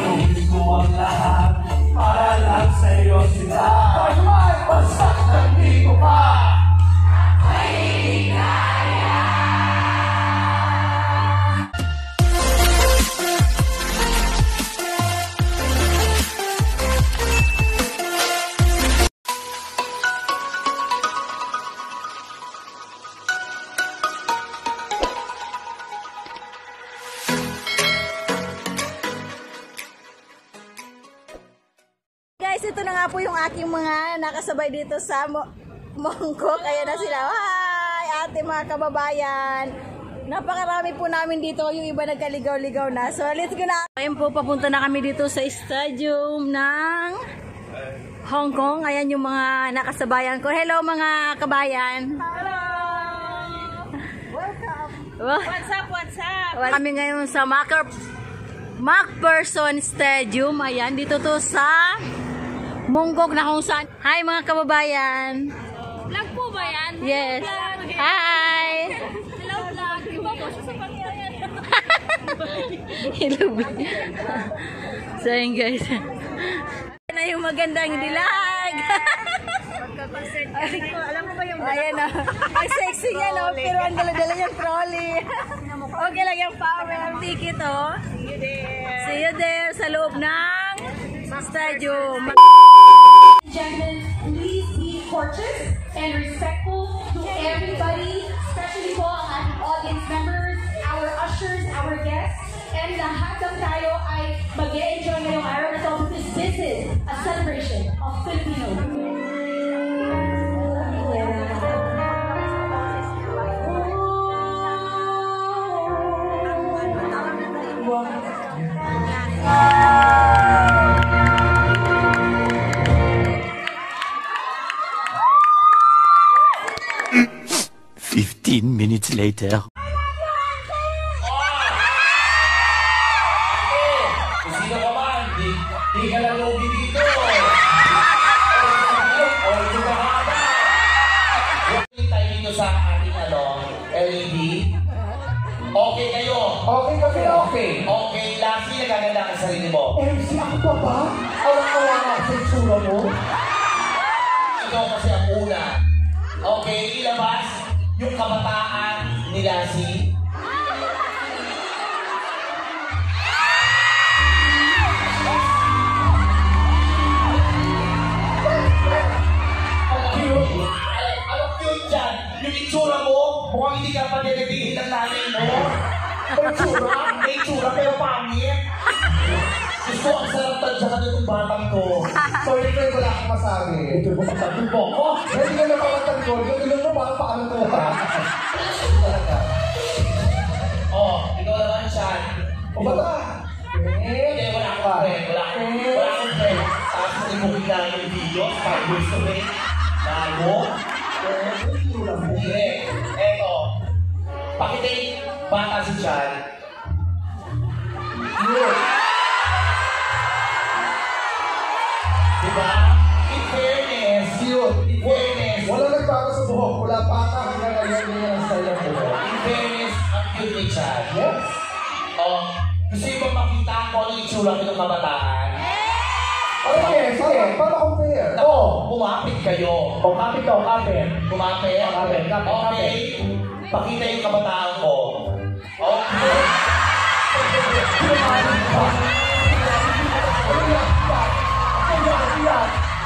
Gagawin ko ang lahat para lang sa'yo sila. Basta nandito ka. Ay, kaya. Guys, ito na nga po yung aking mga nakasabay dito sa Mongkok. Ayan na sila. Hi! Ate, mga kababayan. Napakarami po namin dito. Yung iba nagkaligaw-ligaw na. So, let's go na. Ayun po, papunta na kami dito sa stadium ng Hong Kong. Ayan yung mga nakasabayan ko. Hello, mga kabayan. Hello! Welcome! What's up, what's up? Kami ngayon sa MacPherson Stadium. Ayan, dito to sa Mongkok na kung saan. Hi mga kababayan. Vlog po ba yan? Yes. Vlog. Hi. Hello vlog. Iba po siya sa pangyayan. Hello. So yun guys. Ayan na yung magandang dilag. Alam mo ba yung Ayan na. Ang sexy niya no. Pero ang dala-dala yung trolley. Okay lang yung power ng ticket oh. See you there. See you there sa loob ng stadium. Gentlemen, please be courteous and respectful to everybody, especially po ang ating audience members, our ushers, our guests, and lahat ng tayo ay mag-e-enjoy ngayong araw na ito because this is a celebration of Filipino. Minutes later. Sino ka man? Di ka lang logi dito. Tayo dito sa ating LED. Okay kayo? Okay kami, okay. Okay, lastly, nagaganda ka sa sarili mo. MC, ako pa ba? Awang-awa nga sa itsura mo. Ikaw kasi ang una. Okay, ilabas yung kabataan nila si... Ano cute dyan? Yung itsura mo, mukhang hindi ka pa nilagdihin ng nanay mo. May itsura pero pangit. Gusto ang sarap tansya ka nitong batang to. Sorry kayo, wala akong masabi. Ito mo pagsabi mo. Hindi ka napakatang ko. Yung ilong mo, baka paano to ha? Ikaw naman siya. O bata? Hindi, wala akong friend. Wala akong friend. Tapos nalimukin na yung video. Para gusto mo eh. Nago. Hindi. Eto. Pakita yung bata si Chan. Diba? In fairness. In fairness. Wala nagbago sa buhok. Wala bata hanggang ngayon niya ang style ng buhok. In fairness, ang cute ni Chan. Yes? Gusto yung bang makita kung ano yung itsura ko ng kabataan? Okay, sige. Para compare. Kumapit kayo. Kapit ka, kapit. Kumapit? Kapit. Okay. Pakita yung kabataan ko. Okay.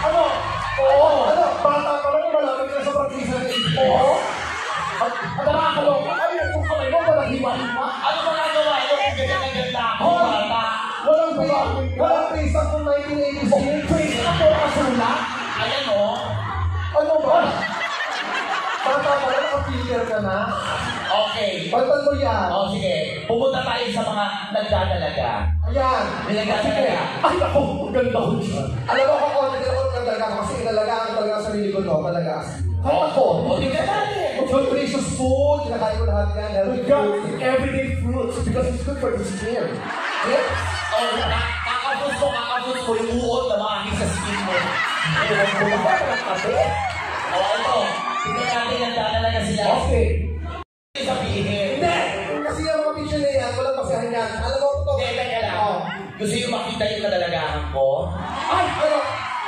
Ano? Oo. Ano? Bata ka lang, malapit ka sa practice ng ito. Oo. At nakakaloka. Ayun, kung kamay mo, walang hiwa-hiwa. Ano ba nagawa nyo kung ganda-ganda ako, bata? Walang face ako 1986. Face ako kasulat. Ayan o. Ano ba? Bata ka lang, nakapilter ka na. Okay. Baltan mo yan. Sige. Pumunta tayo sa mga nagdadalaga. Ayan. May nagdadalaga. Ay, ako, ang ganda ko dyan. Alam mo kung ako, nagdala ko ng talaga kasi inalagaan talaga ang sarili ko, no? Talaga. Kahit ako. Tingnan natin. Nutritious food, kinakain ko lahat yan. Healthy food. Everyday fruits because it's good for the skin. Yes? Kakapos ko yung uod na makakit sa skin mo. Kasi? Ito. Tingnan natin nagdadalaga sila. Okay. Sabihin. Hindi! Kasi yung mga picture na yan, walang basahin yan. Alam mo ito? Teka lang. Gusto niyo makita yung kadalagahan ko? Ay! Ano?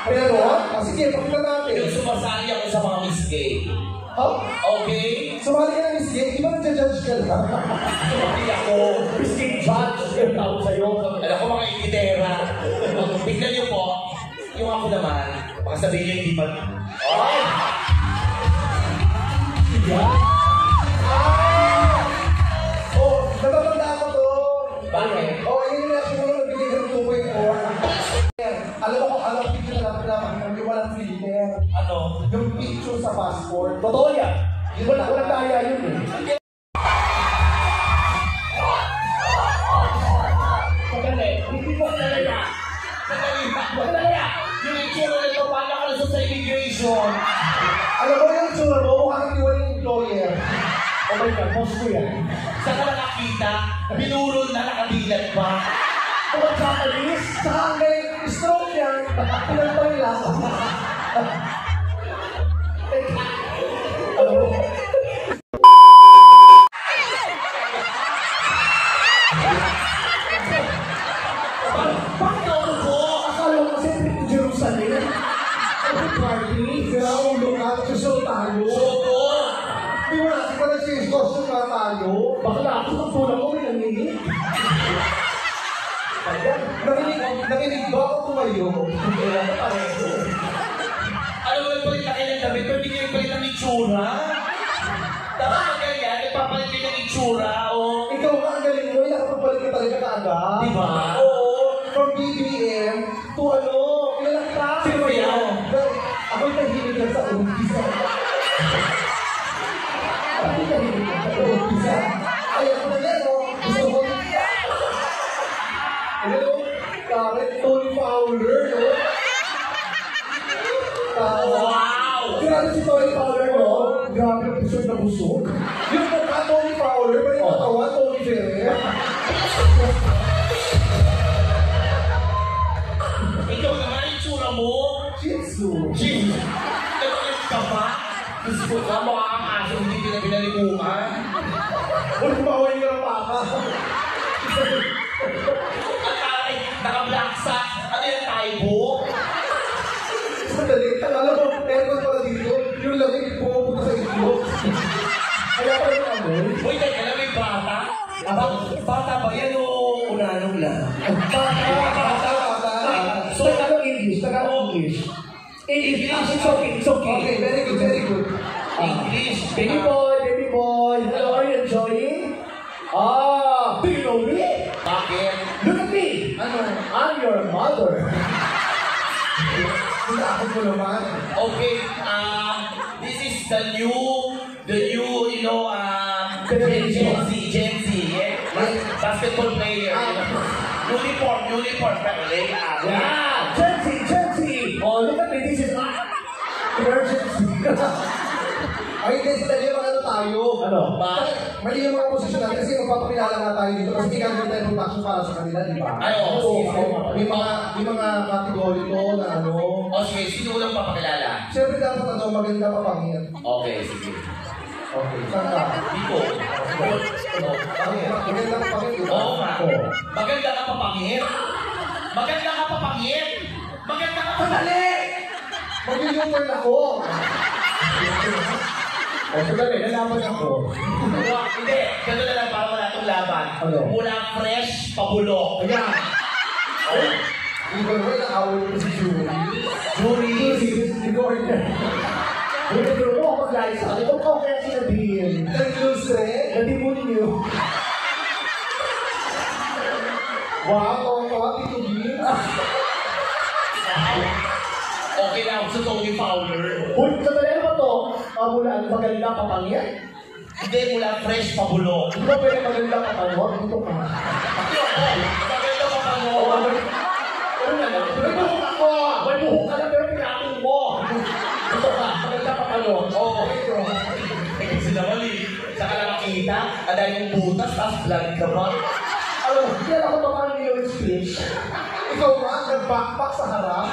Kaya doon? Sige, pakita natin. Yung sumasali ako sa mga Miss Gay. Oh? Okay? Sumali ka ng Miss Gay, di ba nagja-judge ka lang? Hindi ako. Miss Gay judge, yung tawag sa'yo. Alam ko mga ikitera. Tignan niyo po, yung ako naman, baka sabihin niyo hindi pa... Ay! Oh, natatandaan ko to. Bakit? Oh, yun yung reaction mo nung nagbigay ng 2.4. Alam mo, picture na lang, yung walang filter. Ano? Yung picture sa passport. Totoo yan. Walang daya yun eh. Sandali, hindi ko kinalaya. Sandali, yung itsura nito, paano ka nasa sa immigration? Alam mo yung itsura mo, mukhang hindi wala yung employer. Oh my God, boss ko yan. Saan ka nakakita? Binurol na nakadilat pa. Kung sa Japanese, saka ang galing, stroke yan, pinagpay lang. Alam mo? Bakit ako po? Akala mo kasi trip to Jerusalem. Ano party? Kaya ulo ka, susol tayo. Opo. Di mo natin pa nagsiskosun nga tayo. Bakla ako ng pulang ko, may nanginig. Nakinig ba ako tumayo? Wala ka pareho. Alam mo yung palit na kayo ng damit, pero hindi kayo palit ng itsura. Dapat pag ganyan, ipapalit kayo ng itsura, o... Ikaw nga ang galing mo, nakapagpalit ka talaga kaagad. Di ba? Oo. From BBM to ano, kilala ka? Sino ba yan? Ako'y tahimik lang sa umpisa. Ako'y tahimik lang sa umpisa. Ayaw ko na yan, oh. Gusto ko. Hello? Karen Tony Fowler, no? Wow! Grabe si Tony Fowler, no? Grabe ang busog na busog. Yung mukha Tony Fowler, pero yung katawan Tony Ferrer. Ikaw naman, itsura mo. Shih Tzu. Jeez! Nagpalit ka ba? Gusto ka, mukha kang aso, hindi pinalikuhan. Huwag kumawin ka ng papa. At taray, naka-black socks. Ano yung taibo? Sandali, alam mo, meron pala dito, yung lamig pumupunta sa itlog. Kaya pala yung amoy. Uy, teka lang, may bata. Bata ba yan o unanong lang? Bata. So, Tagalog English, Tagalog English. English, it's okay, it's okay. Okay, very good, very good. English. Baby boy, hello, are you enjoying? Do you know me? Bakit? Look at me! Ano? I'm your mother. Sinakot mo naman. Okay, this is the new, you know, Gen Z, yeah? Basketball player. Uniform, right? Yeah, Gen Z. Oh, look at me, this is emergency. Ay, guys, dali yung mga tayo. Ano? Mali yung mga posisyon natin kasi magpapakilala nga tayo dito kasi gagawin tayo production para sa kanila, di ba? Ay, oo. Oo, may mga kategory to na ano. O sige, sino ko lang papakilala? Siyempre dapat ano, maganda papangit. Okay, sige. Okay, saan ka? Dito. Pangit. Maganda papangit, di ba? Oo nga. Maganda ka papangit. Maganda ka papangit. Maganda ka Sandali! Mag-u-turn ako. Oh, sandali, nalaman ako. Hindi, gano'n na lang para wala itong laban. Ano? Mula fresh, pabulok. Ayan. Hindi ko naman na-awal ko si Jury. Jury. Hindi ko order. Pero mo ako guys, ito ko kaya sinabihin. Nag-lustre. Nadimun niyo. Wow, titubin. Okay na ako sa Tony Fowler. Uy, sandali, ano ba to? Mula ang maganda papangyan? Hindi, mula fresh, pabulok. Hindi ba pwede maganda papangyan? Ito ka. Maganda ka pabulok. Oo, ano na lang? May buhok ako! May buhok ka lang pero pinatong mo! Ito ka, maganda papangyan. Oo. Kasi naman eh, saka lang makita, ang dahil mong butas, tapos vlog ka ba? Alam mo, kaya ako pa parang yung speech. Ikaw nga, nag-backpack sa harap.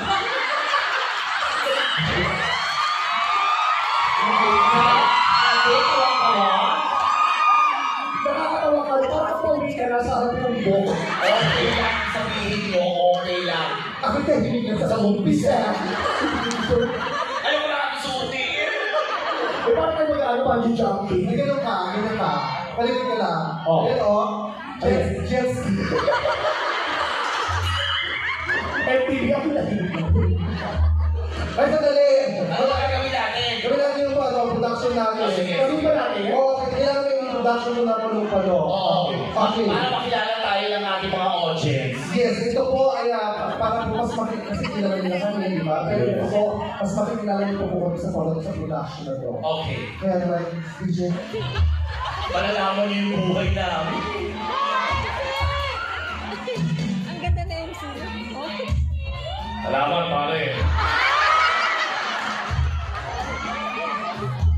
Nakakatawa ka, parang pauwi ka na sa harap ng buhok. Okay lang sabihin sa umpisa. Ayaw ko nakakisuti. Eh, paano kayo mag-ano, bungee jumping? Ay, ganun ka. Paligid ka lang. Ayan, oh. Jet ski. MTV ako na. Ay, sandali. Ano ba gagawin natin? Gawin natin yung production natin. Oh, sige. Gawin ba natin? Oo, kailangan yung introduction mo na palo. Oo. Okay. Para makilala tayo ng ating mga audience. Yes, ito po ay para po mas makikilala nila kami, di ba? Pero ito po, mas makikilala niyo po kami sa production na to. Okay. Kaya naman, DJ. Malalaman niyo yung buhay namin. Ang ganda na MC. Okay. Salamat, pare.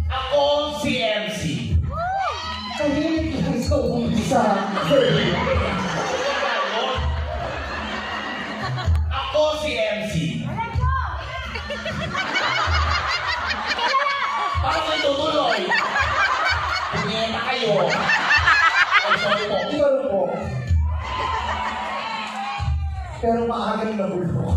Ako si MC. Kahilig lang sa umpisa. Ako si MC. Parang may tutuloy. Punyeta kayo. Ay, sorry po. Ikaw po. Pero maagang nabulok.